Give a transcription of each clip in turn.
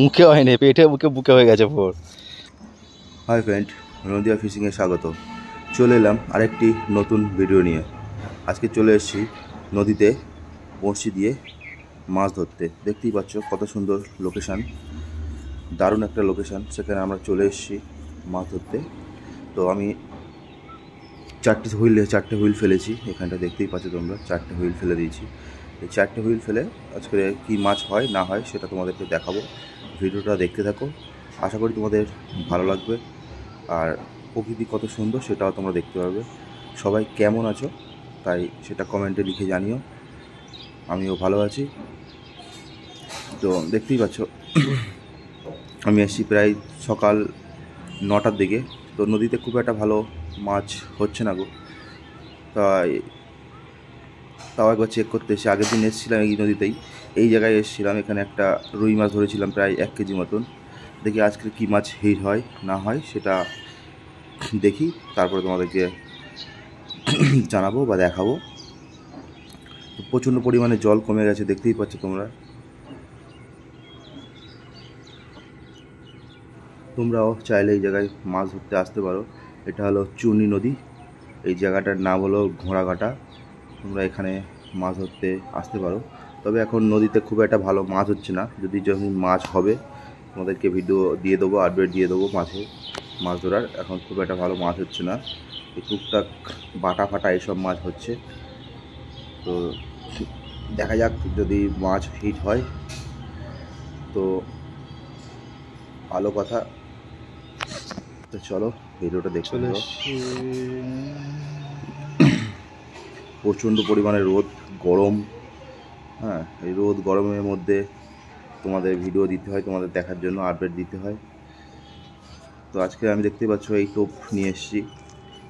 মুখে হয়নি, পেটে মুখে বুকে হয়ে গেছে পুরো। হাই ফ্রেন্ড, নদিয়া ফিশিংয়ে স্বাগত। চলে এলাম আরেকটি নতুন ভিডিও নিয়ে। আজকে চলে এসেছি নদীতে বড়শি দিয়ে মাছ ধরতে। দেখতেই পাচ্ছ কত সুন্দর লোকেশান, দারুণ একটা লোকেশান। সেখানে আমরা চলে এসেছি মাছ ধরতে। তো আমি চারটে হুইল ফেলেছি। এখানটা দেখতেই পাচ্ছ তোমরা, চারটে হুইল ফেলে দিয়েছি। এই চারটে হুইল ফেলে আজকে কী মাছ হয় না হয় সেটা তোমাদেরকে দেখাবো। ভিডিওটা দেখতে থাকো, আশা করি তোমাদের ভালো লাগবে। আর প্রকৃতি কত সুন্দর সেটাও তোমরা দেখতে পারবে। সবাই কেমন আছো তাই সেটা কমেন্টে লিখে জানিও। আমিও ভালো আছি। তো দেখতেই পাচ্ছ আমি এসেছি প্রায় সকাল 9টার দিকে। তো নদীতে খুব একটা ভালো মাছ হচ্ছে না গো, তাও একবার চেক করতে এসে আগের দিন এসেছিলাম এই নদীতেই, এই জায়গায় এসেছিলাম। এখানে একটা রুই মাছ ধরেছিলাম প্রায় 1 কেজি মতন। দেখি আজকে কী মাছ হিট হয় না হয় সেটা দেখি, তারপরে তোমাদেরকে জানাবো বা দেখাবো। প্রচণ্ড পরিমাণে জল কমে গেছে, দেখতেই পাচ্ছ তোমরাও চাইলে এই জায়গায় মাছ ধরতে আসতে পারো। এটা হলো চূর্ণী নদী, এই জায়গাটার নাম হলো ঘোড়াঘাটা। তোমরা এখানে মাছ ধরতে আসতে পারো। তবে এখন নদীতে খুব একটা ভালো মাছ হচ্ছে না। যখন মাছ হবে তোমাদেরকে ভিডিও দিয়ে দেবো, আপডেট দিয়ে দেবো মাছ ধরার। এখন খুব একটা ভালো মাছ হচ্ছে না, এই টুকটাক বাটা ফাটা এইসব মাছ হচ্ছে। তো দেখা যাক, যদি মাছ হিট হয় তো ভালো কথা। তো চলো ভিডিওটা দেখতে থাকো। প্রচণ্ড পরিমাণে রোদ, গরম। হ্যাঁ, এই রোদ গরমের মধ্যে তোমাদের ভিডিও দিতে হয়, তোমাদের দেখার জন্য আপডেট দিতে হয়। তো আজকে আমি দেখতে পাচ্ছ এই টোপ নিয়ে এসেছি।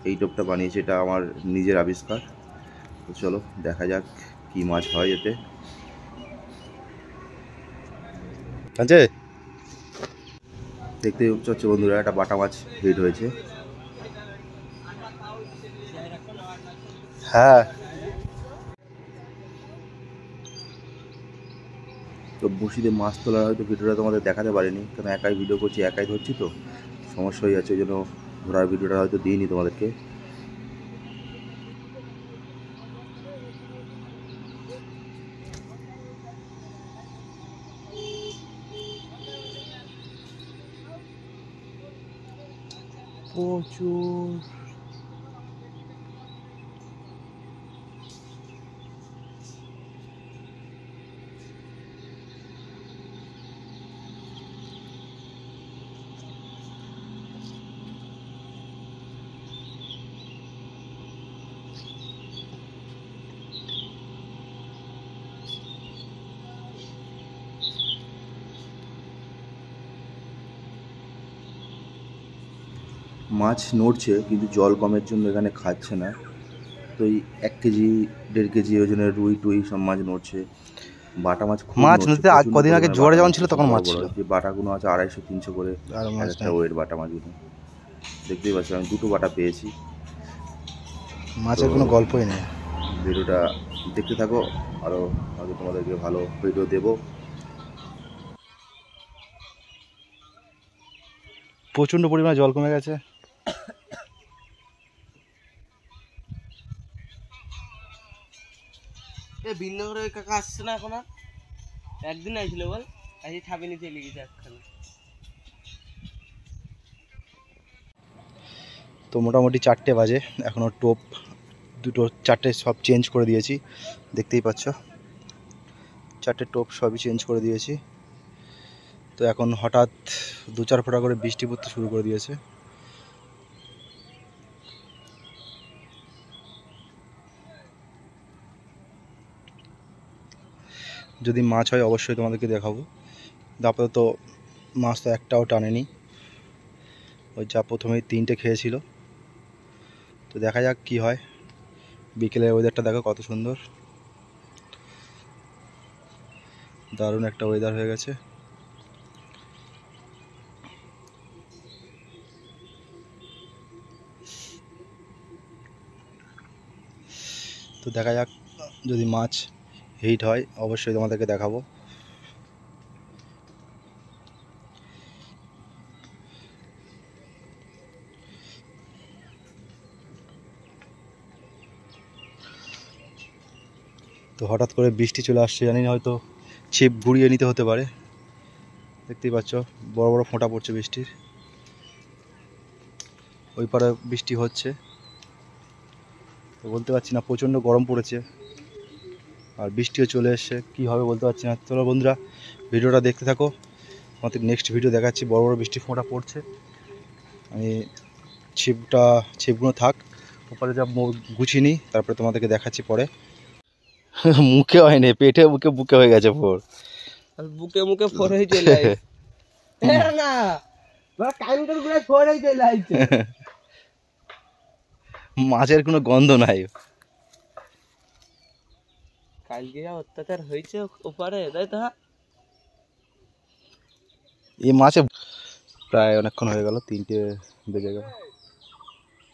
এই টোপটা বানিয়েছি, এটা আমার নিজের আবিষ্কার। তো চলো দেখা যাক কী মাছ হয় এতে। দেখতে পাচ্ছ বন্ধুরা, একটা বাটা মাছ হিট হয়েছে। হ্যাঁ, তো বড়শিতে মাছ তোলার হয়তো ভিডিওটা তোমাদের দেখাতে পারিনি, কারণ একাই ভিডিও করছি, একাই ধরছি, তো সমস্যা হয়ে যাচ্ছে। ওই জন্য ধরার ভিডিওটা হয়তো দিইনি তোমাদেরকে। প্রচুর মাছ নড়ছে, কিন্তু জল কমের জন্য এখানে খাচ্ছে না। তো এই 1 কেজি 1.5 কেজি ওজনের রুই টুই সব মাছ নড়ছে। বাটা মাছ খুব নড়ছে, নদীতে প্রচণ্ড কদিন আগে পরিমাণে জোয়ারে বাটা যখন মাছ ছিল নড়ছে। তখন বড় মাছ বড় ছিল, যে বাটাগুলো আছে 250-300 করে আর এক মাছ একটা নেই। ওয়েট বাটা মাছগুলো। দেখতেই পাচ্ছি আমি 2টো বাটা পেয়েছি। তো মাছের কোনো গল্পই নেই। ভিডিওটা দেখতে থাকো, আরও হয়তো তোমাদেরকে ভালো ভিডিও দেবো। প্রচণ্ড পরিমাণে জল কমে গেছে। ভিন্ন করে কাকা আসছে না এখন, একদিন আইছিল বল, আজকে ছাপে নিতে লেগেছে একখানে। তো মোটামুটি 4টে বাজে, এখনও টোপ দুটো 4টে সব চেঞ্জ করে দিয়েছি, দেখতেই পাচ্ছ 4টে টোপ সবই চেঞ্জ করে দিয়েছি। তো এখন হঠাৎ 2-4 ফোঁটা করে বৃষ্টি পড়তে শুরু করে দিয়েছে। যদি মাছ হয় অবশ্যই তোমাদেরকে দেখাবো। আপাতত মাছ তো একটাও টানেনি, ওই যা প্রথমেই 3টে খেয়েছিল। তো দেখা যাক কি হয়। বিকেলের ওয়েদারটা দেখো কত সুন্দর, দারুণ একটা ওয়েদার হয়ে গেছে। তো দেখা যাক, যদি মাছ হিট হয় অবশ্যই তোমাদেরকে দেখাবো। তো হঠাৎ করে বৃষ্টি চলে আসছে, জানি না হয়তো ছিপ ঘুরিয়ে নিতে হতে পারে। দেখতেই পাচ্ছ বড় বড় ফোঁটা পড়ছে বৃষ্টির, ওই পারে বৃষ্টি হচ্ছে। তো বলতে পারছি না, প্রচণ্ড গরম পড়েছে আর বৃষ্টিও চলে এসছে, কী হবে বলতে পারছি না। চলো বন্ধুরা, ভিডিওটা দেখতে থাকো, আমাদের নেক্সট ভিডিও দেখাচ্ছি। বড় বড় বৃষ্টি ফোঁটা পড়ছে, আমি ছিপগুলো থাক ওপরে যা গুছিয়ে নিই, তারপরে তোমাদেরকে দেখাচ্ছি পরে। মুখে হয়নি, পেটে মুখে বুকে হয়ে গেছে ফোর। আর বুকে মুখে ফোরেই চলে আসছে না, কাইন্টার গুলো ফোরেই চলে আসছে। মাছের কোনো গন্ধ নাই। কালকে যা অত্যাচার হয়েছে ওপারে, তাই তো? এই মাছে প্রায় অনেকক্ষণ হয়ে গেল, 3টে বেজে গেল।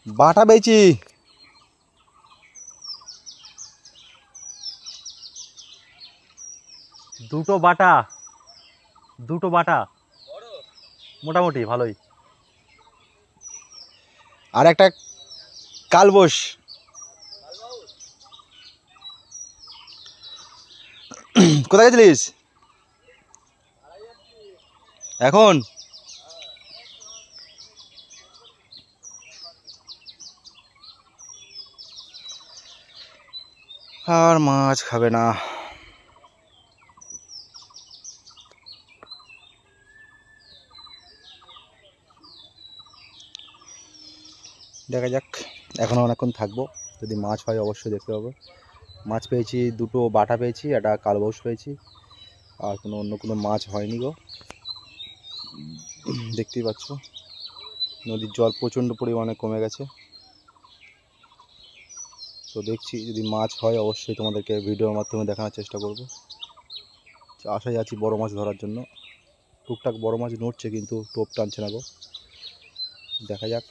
বাটা বেচি, দুটো বাটা মোটামুটি ভালোই, আর একটা কালবোস। কোথায় গেছিলিস এখন? আর মাছ খাবে না। দেখা যাক, এখনও অনেকক্ষণ থাকবো, যদি মাছ হয় অবশ্যই দেখতে পাবো। মাছ পেয়েছি, দুটো বাটা পেয়েছি, একটা কালবাউস পেয়েছি, আর অন্য কোনো মাছ হয়নি গো। দেখতেই পাচ্ছ নদীর জল প্রচণ্ড পরিমাণে কমে গেছে। তো দেখছি যদি মাছ হয় অবশ্যই তোমাদেরকে ভিডিওর মাধ্যমে দেখানোর চেষ্টা করব। আশায় আছি বড় মাছ ধরার জন্য, টুকটাক বড় মাছ নড়ছে কিন্তু টোপ টানছে না গো, দেখা যাক।